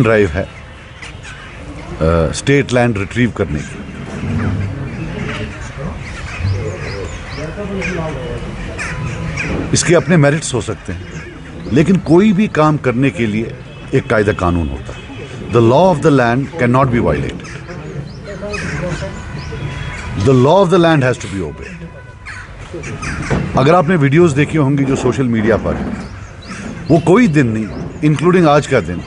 Drive है state land retrieve करने की। इसके अपने मेरिट्स हो सकते हैं, लेकिन कोई भी काम करने के लिए एक कायदा कानून होता है। The law of the land cannot be violated. The law of the land has to be obeyed. अगर आपने वीडियोस देखी होंगी जो सोशल मीडिया पर है, वो कोई दिन नहीं, इंक्लूडिंग आज का दिन,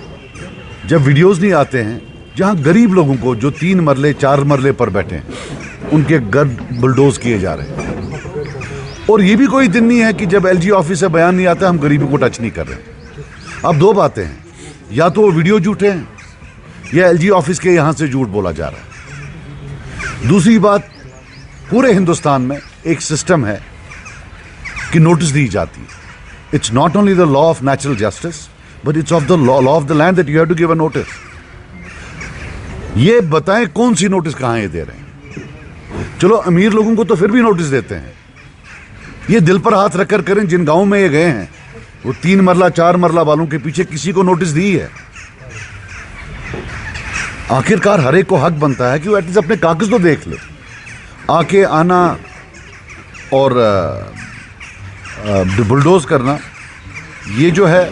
जब वीडियोस नहीं आते हैं जहां गरीब लोगों को जो 3 मरले 4 मरले पर बैठे हैं, उनके घर बुलडोज किए जा रहे हैं। और ये भी कोई दिन नहीं है कि जब एलजी ऑफिस से बयान नहीं आता हम गरीबों को टच नहीं कर रहे। अब 2 बातें हैं, या तो वो वीडियो झूठे हैं या एलजी ऑफिस के यहां से झूठ बोला जा रहा है। दूसरी बात, पूरे हिंदुस्तान में एक सिस्टम है कि नोटिस दी जाती है। It's not only the law of natural justice, but it's of the law of the land that you have to give a notice. ये बताएं कौन सी नोटिस कहां ये दे रहे हैं। चलो अमीर लोगों को तो फिर भी नोटिस देते हैं, ये दिल पर हाथ रखकर करें, जिन गांव में ये गए हैं वो 3 मरला 4 मरला वालों के पीछे किसी को नोटिस दी है। आखिरकार हर एक को हक बनता है कि वो एटलीस्ट अपने कागज तो देख ले। आके आना और बुलडोज करना, ये जो है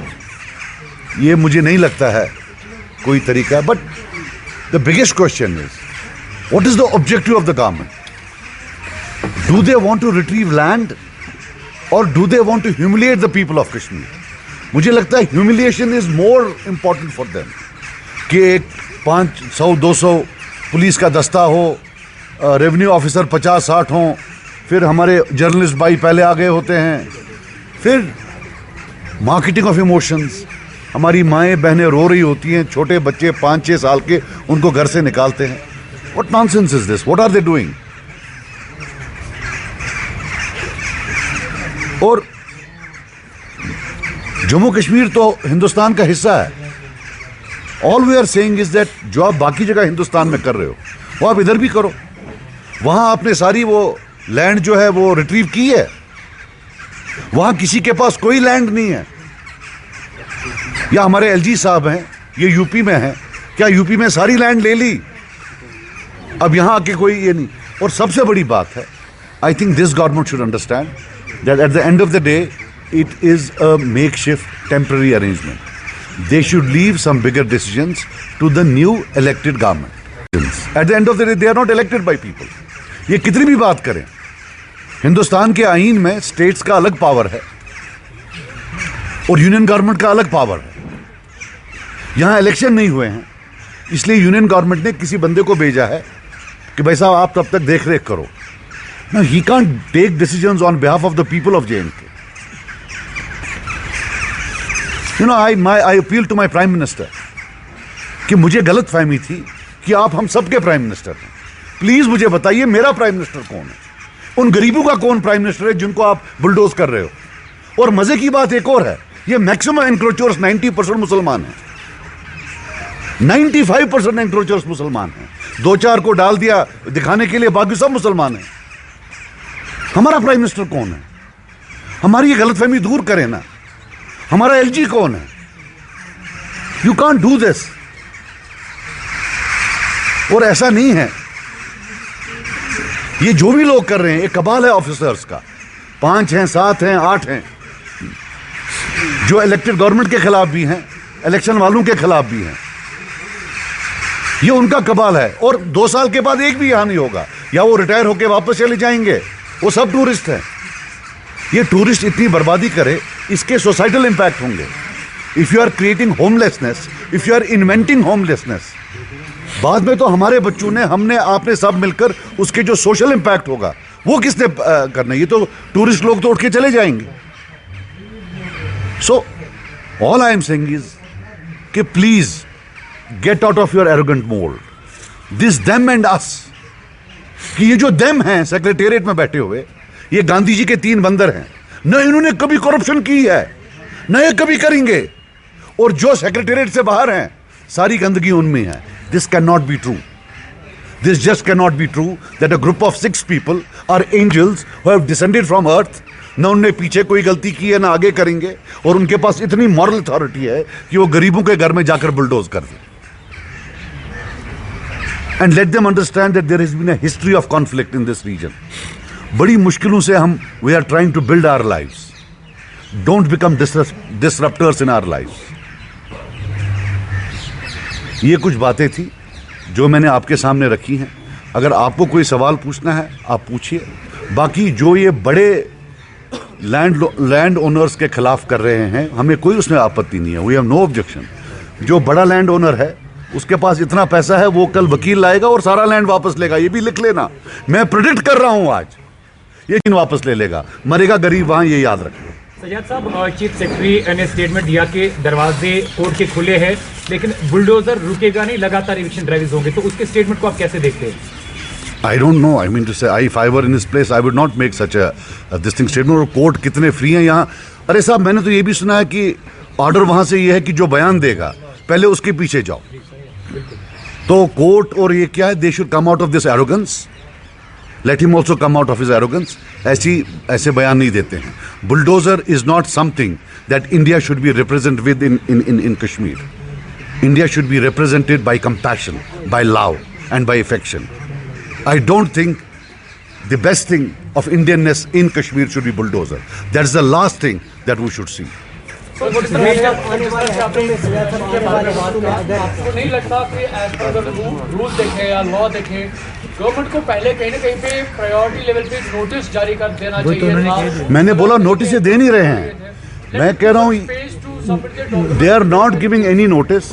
ये मुझे नहीं लगता है कोई तरीका। But the biggest question is what is the objective of the government? Do they want to retrieve land और do they want to humiliate the people of Kashmir? मुझे लगता है humiliation is more important for them कि एक 500-200 police का दस्ता हो, revenue officer 50-60 हों, फिर हमारे जर्नलिस्ट भाई पहले आ गए होते हैं, फिर मार्केटिंग ऑफ इमोशंस। हमारी माएँ बहनें रो रही होती हैं, छोटे बच्चे 5-6 साल के, उनको घर से निकालते हैं। What nonsense is this? What are they doing? और जम्मू कश्मीर तो हिंदुस्तान का हिस्सा है। All we are saying is that जो आप बाकी जगह हिंदुस्तान में कर रहे हो वो आप इधर भी करो। वहां आपने सारी वो लैंड जो है वो रिट्रीव की है, वहां किसी के पास कोई लैंड नहीं है। या हमारे एलजी साहब हैं, ये यूपी में हैं, क्या यूपी में सारी लैंड ले ली? अब यहां आके कोई ये नहीं। और सबसे बड़ी बात है, I think this government should understand that at the end of the day it is a makeshift temporary arrangement. They should leave some bigger decisions to the new elected government. At the end of the day, they are not elected by people. ये कितनी भी बात करें, हिंदुस्तान के आईन में states का अलग पावर है और यूनियन गवर्नमेंट का अलग पावर है। यहां इलेक्शन नहीं हुए हैं, इसलिए यूनियन गवर्नमेंट ने किसी बंदे को भेजा है कि भाई साहब आप तब तक देख रेख करो। Now, he can't take decisions on behalf of the people of J&K. You know, I appeal to my Prime Minister कि मुझे गलत फहमी थी कि आप हम सबके प्राइम मिनिस्टर हैं। प्लीज मुझे बताइए मेरा प्राइम मिनिस्टर कौन है? उन गरीबों का कौन प्राइम मिनिस्टर है जिनको आप बुलडोज कर रहे हो? और मजे की बात एक और है, ये मैक्सिमम एनक्रोचर्स 90% मुसलमान हैं। 95% एनक्रोचर्स मुसलमान हैं। 2-4 को डाल दिया दिखाने के लिए, बाकी सब मुसलमान हैं। हमारा प्राइम मिनिस्टर कौन है? हमारी ये गलतफहमी दूर करें ना। हमारा एलजी कौन है? You can't do this. और ऐसा नहीं है, ये जो भी लोग कर रहे हैं, एक कबाल है ऑफिसर्स का। 5 हैं, 7 हैं, 8 हैं, जो इलेक्टेड गवर्नमेंट के खिलाफ भी हैं, इलेक्शन वालों के खिलाफ भी हैं। ये उनका कबाल है। और 2 साल के बाद एक भी यहां नहीं होगा, या वो रिटायर होकर वापस चले जाएंगे। वो सब टूरिस्ट हैं। ये टूरिस्ट इतनी बर्बादी करे, इसके सोसाइटल इंपैक्ट होंगे। If you are creating homelessness, if you are inventing homelessness, बाद में तो हमारे बच्चों ने, हमने, आपने सब मिलकर उसके जो सोशल इंपैक्ट होगा वो किसने करना? ये तो टूरिस्ट लोग तो उठ के चले जाएंगे। So all I am saying is कि please get out of your arrogant mould, this them and us. कि ये जो देम हैं सेक्रेटेरिएट में बैठे हुए, ये गांधी जी के 3 बंदर हैं। न इन्होंने कभी करप्शन की है, न ये कभी करेंगे। और जो सेक्रेटेरिएट से बाहर हैं, सारी गंदगी उनमें है। This can not be true. This just can not be true that a group of 6 people are angels who have descended from earth ना उनने पीछे कोई गलती की है ना आगे करेंगे, और उनके पास इतनी मॉरल अथॉरिटी है कि वो गरीबों के घर में जाकर बुलडोज कर दे। And let them understand that there has been a history of conflict in this region. बड़ी मुश्किलों से हम we are trying to build our lives. Don't become disruptors in our lives. ये कुछ बातें थी जो मैंने आपके सामने रखी हैं। अगर आपको कोई सवाल पूछना है आप पूछिए। बाकी जो ये बड़े लैंड ओनर्स के खिलाफ कर रहे हैं, हमें कोई उसमें आपत्ति नहीं है। We have no objection. जो बड़ा लैंड ओनर है उसके पास इतना पैसा है, वो कल वकील लाएगा और सारा लैंड वापस लेगा। ये भी लिख लेना, मैं प्रेडिक्ट कर रहा हूं आज ये चीज वापस ले लेगा। मरेगा गरीब वहां, ये याद रखना। सज्जाद साहब, चीफ सेक्रेटरी ने स्टेटमेंट दिया कि दरवाजे कोर्ट के खुले हैं, लेकिन बुलडोजर रुकेगा नहीं, लगातार इविक्शन ड्राइव्स होंगे। तो उसके स्टेटमेंट को आप कैसे देखते हैं? I don't know. I mean to say, if I were in his place, I would not make such a this thing statement. और कोर्ट कितने फ्री हैं यहाँ? अरे साहब, मैंने तो ये भी सुना है कि ऑर्डर वहां से ये है कि जो बयान देगा पहले उसके पीछे जाओ। तो कोर्ट और ये क्या है? They should come out of this arrogance. Let him also come out of his arrogance. ऐसे बयान नहीं देते हैं। Bulldozer is not something that India should be represented with in Kashmir. India should be represented by compassion, by love, and by affection. I don't think the best thing of Indianness in Kashmir should be bulldozer. That's the last thing that we should see. आपको नहीं लगता कि as per rule देखें या law देखें, government को पहले कहीं ना कहीं पे प्रायोरिटी लेवल पे नोटिस जारी कर देना चाहिए था? मैंने बोला नोटिस दे नहीं रहे हैं। मैं कह रहा हूँ they are not giving any notice.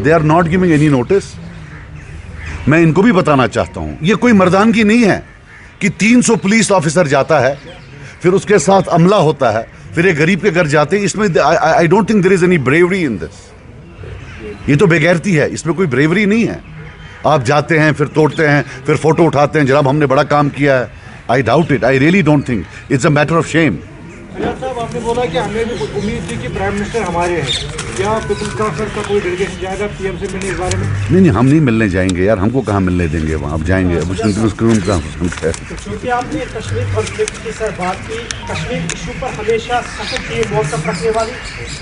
They are not giving any notice. मैं इनको भी बताना चाहता हूं, ये कोई मर्दानगी नहीं है कि 300 पुलिस ऑफिसर जाता है, फिर उसके साथ अमला होता है, फिर एक गरीब के घर जाते हैं। इसमें I don't think there is any bravery in this. ये तो बेगैरती है, इसमें कोई ब्रेवरी नहीं है। आप जाते हैं, फिर तोड़ते हैं, फिर फोटो उठाते हैं, जनाब हमने बड़ा काम किया है। I doubt it. I really don't think it's a matter of shame. साहब, आपने बोला कि हमें भी उम्मीद थी कि प्राइम मिनिस्टर हमारे हैं। क्या पीपल्स काउंसिल का कोई डेलीगेशन जाएगा पीएम से मिलने इस बारे में? नहीं, हम नहीं मिलने जाएंगे यार। हमको कहाँ मिलने देंगे वहाँ? आप जाएंगे अब क्योंकि आपने कश्मीर कॉन्फ्लिक्ट की सर बात की, कश्मीर इशू पर हमेशा सख्त की मौक़िफ़ रखने वाली,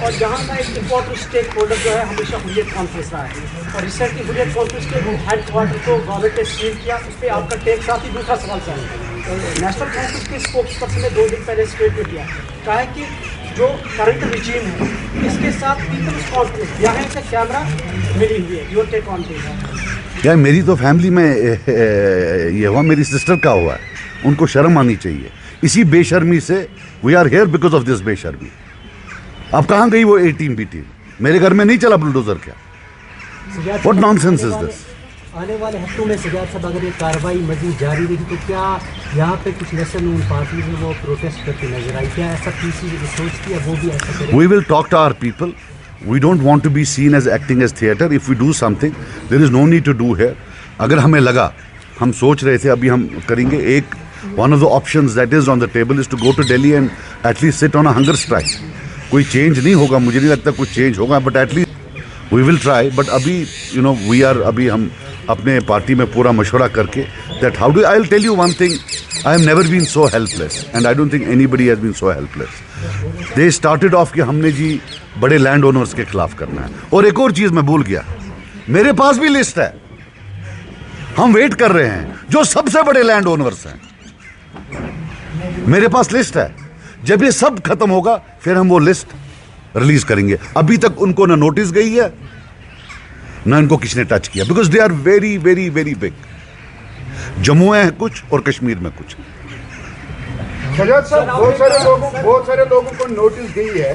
और यहाँ का एक इम्पोर्टेंट स्टेक होल्डर जो है हमेशा हुर्रियत कॉन्फ्रेंस रहा है। और रिसेंटली हुर्रियत कॉन्फ्रेंस के हेड क्वार्टर को गवर्नमेंट ने सील किया। उस पर आपका टेक साथ ही दूसरा सवाल चाहिए। नेशनल कांग्रेस के स्पोक्स पर्सन ने 2 दिन पहले स्टेटमेंट दिया, कहा है कि जो करंट रिजीम है इसके साथ पीपल्स कॉन्फ्रेंस यहाँ से कैमरा मिली हुई है। Your take on this? यार मेरी तो फैमिली में ये हुआ, मेरी सिस्टर का हुआ है। उनको शर्म आनी चाहिए। इसी बेशर्मी से we are here because of this बेशर्मी। अब कहाँ गई वो 18 बी टीम? मेरे घर में नहीं चला बुलडोजर क्या? What nonsense is this? आने वाले हफ्तों में सजाद साहब अगर ये कार्रवाई मजीद जारी रही तो क्या यहाँ पे कुछ लेसन उन पार्टी में वो प्रोटेस्ट करती नजर आई? क्या ऐसा पीसी सोचती है वो भी ऐसा करे? We will talk to our people. We don't want to be seen as acting as theatre. If we do something, there is no need to do here. अगर हमें लगा, हम सोच रहे थे अभी हम करेंगे एक one of the options that is on the table is to go to Delhi and at least sit on a hunger strike. कोई चेंज नहीं होगा, मुझे नहीं लगता कुछ चेंज होगा, but at least we will try. But अभी we are अभी हम अपने पार्टी में पूरा मशवरा करके that how do I'll tell you one thing, I have never been so helpless and I don't think anybody has been so helpless. They started off कि हमने जी बड़े लैंड ओनर्स के खिलाफ करना है। और एक और चीज मैं भूल गया, मेरे पास भी लिस्ट है। हम वेट कर रहे हैं जो सबसे बड़े लैंड ओनर्स हैं, मेरे पास लिस्ट है। जब ये सब खत्म होगा फिर हम वो लिस्ट रिलीज करेंगे। अभी तक उनको ना नोटिस गई है ना इनको किसने टच किया, because they are very very very big. Jammu है कुछ और कश्मीर में कुछ। सजाद साहब, बहुत सारे लोगों को नोटिस गई है,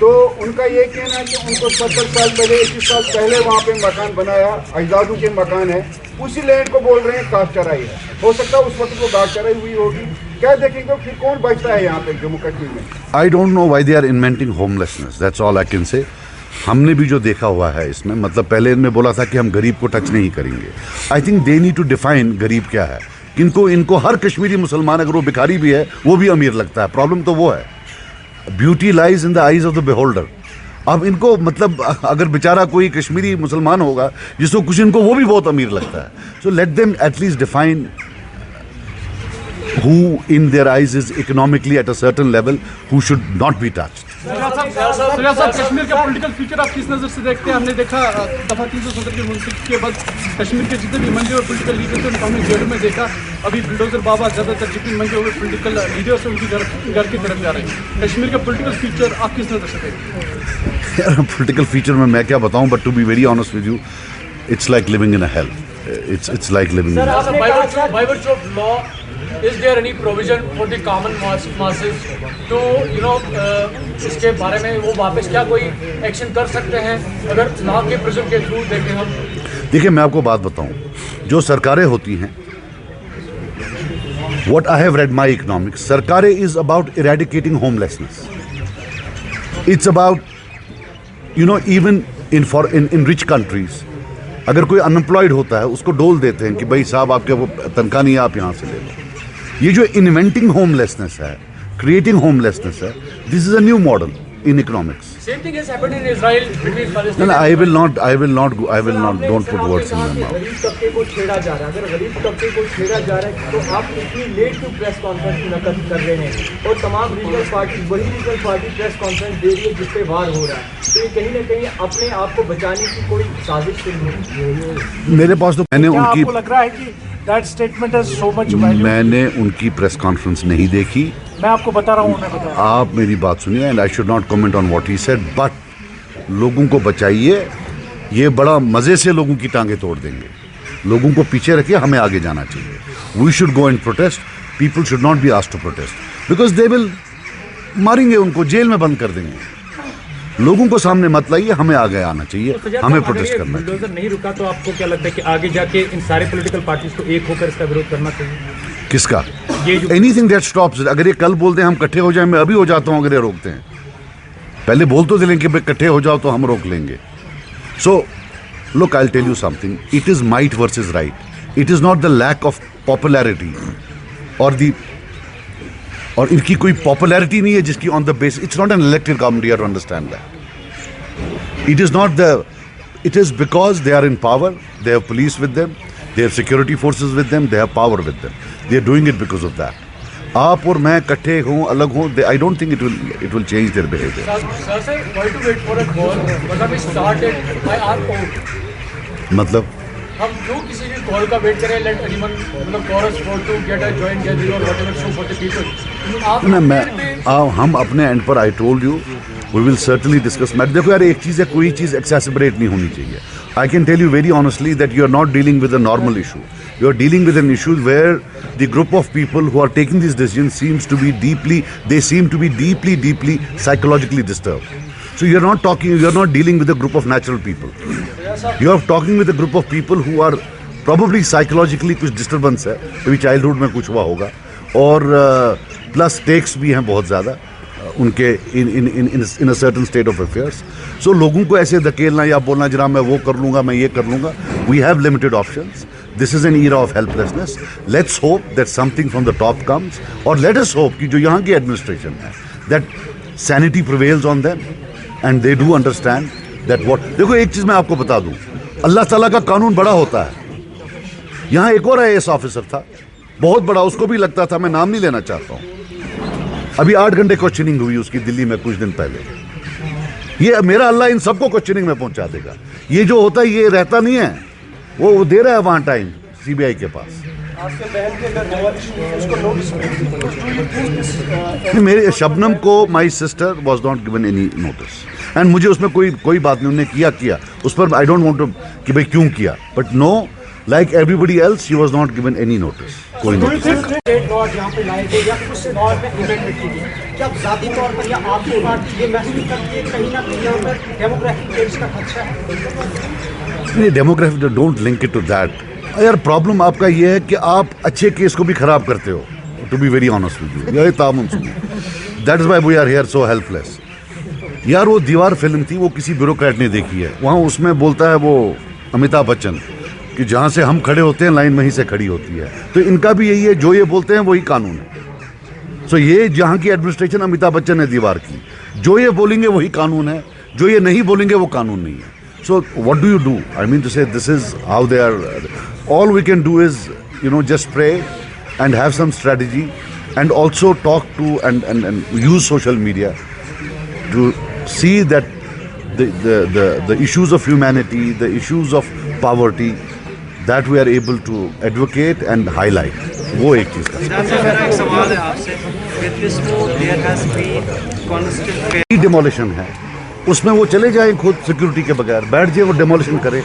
तो उनका ये कहना है कि उनको 70 साल पहले 21 साल पहले वहाँ पे मकान बनाया, अजदादों के मकान है, उसी लैंड को बोल रहे हैं काट चराई है। हो सकता है उस वक्त वो काट चराई हुई होगी। क्या देखेंगे तो फिर कौन बचता है यहाँ पे जम्मू कश्मीर में? I don't know why they are inventing homelessness, that's all I can say. हमने भी जो देखा हुआ है इसमें, मतलब पहले इनमें बोला था कि हम गरीब को टच नहीं करेंगे। I think they need to define गरीब क्या है। इनको हर कश्मीरी मुसलमान अगर वो भिखारी भी है वो भी अमीर लगता है। प्रॉब्लम तो वो है, beauty lies in the eyes of the beholder. अब इनको मतलब अगर बेचारा कोई कश्मीरी मुसलमान होगा जिसको कुछ, इनको वो भी बहुत अमीर लगता है। So let them at least define who in their eyes is economically at a certain level, who should not be touched. सरिया साहब, कश्मीर का पॉलिटिकल फ्यूचर आप किस नज़र से देखते हैं? हमने देखा दफा 370 के मुंसिफ के बाद कश्मीर के जितने भी मंजे और पॉलिटिकल लीडर थे उनको हमने जेलों में देखा। अभी बुलडोजर बाबा ज़्यादातर जितने मंजे हुए पॉलिटिकल लीडर्स हैं उनकी घर की तरफ जा रहे हैं। कश्मीर का पॉलिटिकल फ्यूचर आप किस नज़र से देखते हैं? यार पॉलिटिकल फ्यूचर में मैं क्या बताऊं, but to be very honest with you, it's like living in a hell. It's like living in a hell. By virtue of law, is there any provision for the common masses to इसके बारे में वो वापस क्या कोई action कर सकते हैं अगर लॉ के प्रिज्म के थ्रू देखें हम? देखिए मैं आपको बात बताऊं, जो सरकारें होती हैं, what I have read my economics, सरकारें is about eradicating homelessness. It's about even in rich countries, अगर कोई अनएम्प्लॉयड होता है उसको डोल देते हैं कि भाई साहब आपके वो तनख्वाह नहीं है, आप यहाँ से ले लो. ये जो इन्वेंटिंग होमलेसनेस है, क्रिएटिंग होमलेसनेस है, this is a new model in economics. Same thing has happened in Israel between Palestine. No, I will not. Don't put words in my mouth. गरीब तबके को छेड़ा जा रहा है। अगर गरीब तबके को छेड़ा जा रहा है तो आप इतनी लेट क्यों प्रेस कॉन्फ्रेंस मुनक्किद कर रहे हैं और तमाम रीजनल पार्टी प्रेस कॉन्फ्रेंस दे रही है जिस पे वार हो रहा है, तो ये कहीं ना कहीं अपने आप को बचाने की कोई साजिश है? मेरे पास तो मैंने उनकी आपको लग रहा है कि that statement has so much value? मैंने उनकी प्रेस कॉन्फ्रेंस नहीं देखी. मैं आपको बता रहा हूँ, उन्हें बता रहा हूँ. आप मेरी बात सुनिए, and I should not comment on what he said, but लोगों को बचाइए. ये बड़ा मजे से लोगों की टांगे तोड़ देंगे. लोगों को पीछे रखिए, हमें आगे जाना चाहिए. We should go and protest. People should not be asked to protest because they will मारेंगे, उनको जेल में बंद कर देंगे. लोगों को सामने मत लाइए, हमें आगे आना चाहिए, हमें प्रोटेस्ट करना चाहिए. बुलडोजर नहीं रुका तो आपको क्या लगता है कि आगे जाके इन सारे पॉलिटिकल पार्टीज को एक होकर इसका विरोध करना चाहिए? किसका? ये जो एनीथिंग दैट स्टॉप्स. अगर ये कल बोलते हैं हम इकट्ठे हो जाए, मैं अभी हो जाता हूं अगर ये रोकते हैं. पहले बोल तो दें कि भाई इकट्ठे हो जाओ तो हम रोक लेंगे. So look, I will tell you something. It is might versus right. It is not the lack of popularity और इनकी कोई पॉपुलैरिटी नहीं है जिसकी on the base. It's not an elected government, you have to understand that. It is not the. It is because they are in power, they have police with them, they have security forces with them, they have power with them. They are doing it because of that. आप और मैं इकट्ठे हों, अलग हों, I don't think it will change their behavior. Sir, why to wait for a call? मतलब we started by our own. मतलब हम क्यों किसी भी कॉल का वेट करें? Let anyone मतलब call us for to get a joint gathering or whatever show for the people. आप हम अपने एंड पर, I told you, we will certainly discuss. मैं देखो यार, एक चीज़ है, कोई चीज़ एक्सेसिबरेट नहीं होनी चाहिए. I can tell you very honestly that you are not dealing with a normal issue. You are dealing with an issue where the group of people who are taking this decision seem to be deeply psychologically disturbed. So you are not dealing with a group of natural people. You are talking with a group of people who are probably psychologically कुछ disturbance है, कभी childhood में कुछ हुआ होगा, और plus takes भी हैं बहुत ज़्यादा उनके in a certain state of affairs. So लोगों को ऐसे धकेलना या बोलना जनाब मैं वो कर लूँगा, मैं ये कर लूँगा, we have limited options. This is an era of helplessness. Let's hope that something from the top comes, और लेट अस होप कि जो यहाँ की एडमिनिस्ट्रेशन है, that sanity prevails on them and they do understand that what. देखो एक चीज़ मैं आपको बता दूँ, अल्लाह ताला का कानून बड़ा होता है. यहाँ एक और IAS ऑफिसर था बहुत बड़ा, उसको भी लगता था, मैं नाम नहीं लेना चाहता हूँ, अभी 8 घंटे क्वेश्चनिंग हुई उसकी दिल्ली में कुछ दिन पहले. ये मेरा अल्लाह इन सबको क्वेश्चनिंग में पहुंचा देगा. ये जो होता है ये रहता नहीं है, वो दे रहा है वहां टाइम CBI के पास. मेरे शबनम को my sister was not given any notice, and मुझे उसमें कोई बात नहीं, उन्होंने किया उस पर आई डोंट वांट टू कि भाई क्यों किया, but no, like everybody else, she was not given any notice. कोई नोटिस. स्टेट लॉ यहाँ पे लाए गए या कुछ लॉ में अमेंडमेंट की गई, क्या ज़ाती तौर पर या आपकी पार्टी ये महसूस करती है कहीं ना कहीं यहाँ पर डेमोग्राफिक चेंज का खदशा है? नहीं, demography don't link it to that. यार प्रॉब्लम आपका ये है कि आप अच्छे केस को भी खराब करते हो. To be very honest with you, यार तामुन सुनो, that is why we are here so helpless. यार वो दीवार फिल्म थी, वो किसी ब्यूरोक्रेट ने देखी है. वहाँ उसमें बोलता है वो अमिताभ बच्चन कि जहाँ से हम खड़े होते हैं लाइन वहीं से खड़ी होती है. तो इनका भी यही है, जो ये बोलते हैं वही कानून है. सो ये जहाँ की एडमिनिस्ट्रेशन अमिताभ बच्चन ने दीवार की, जो ये बोलेंगे वही कानून है, जो ये नहीं बोलेंगे वो कानून नहीं है. So what do you do? I mean to say this is how they are. All we can do is just pray and have some strategy, and also talk to and use social media to see that the issues of humanity, the issues of poverty, that we are able to advocate and highlight. वो एक चीज़ मेरा एक सवाल है आपसे, with this move there has been constant demolition है, उसमें वो चले जाएं खुद सिक्योरिटी के बगैर, बैठ जाए वो डिमोलिशन करे.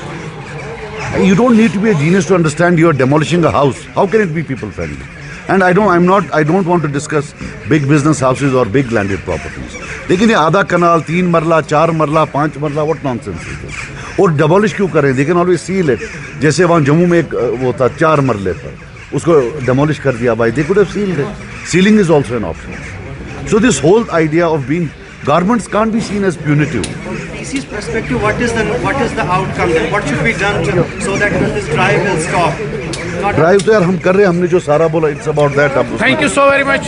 You don't need to be a genius to understand you are demolishing a house. How can it be people friendly? And I don't want to discuss big business houses or big landed properties. लेकिन ये आधा कनाल, 3 मरला, 4 मरला, 5 मरला, what nonsense is this? और demolish क्यों करें? They can always seal it. जैसे वहाँ जम्मू में एक वो था 4 मरले पर, उसको demolish कर दिया भाई. They could have sealed it. Sealing is also an option. So this whole idea of being garments can't be seen as punitive. From DC's perspective, what is the outcome then? What should be done so that this drive will stop? Drive तो यार हम कर रहे हैं, हमने जो सारा बोला, it's about that. Thank you so very much.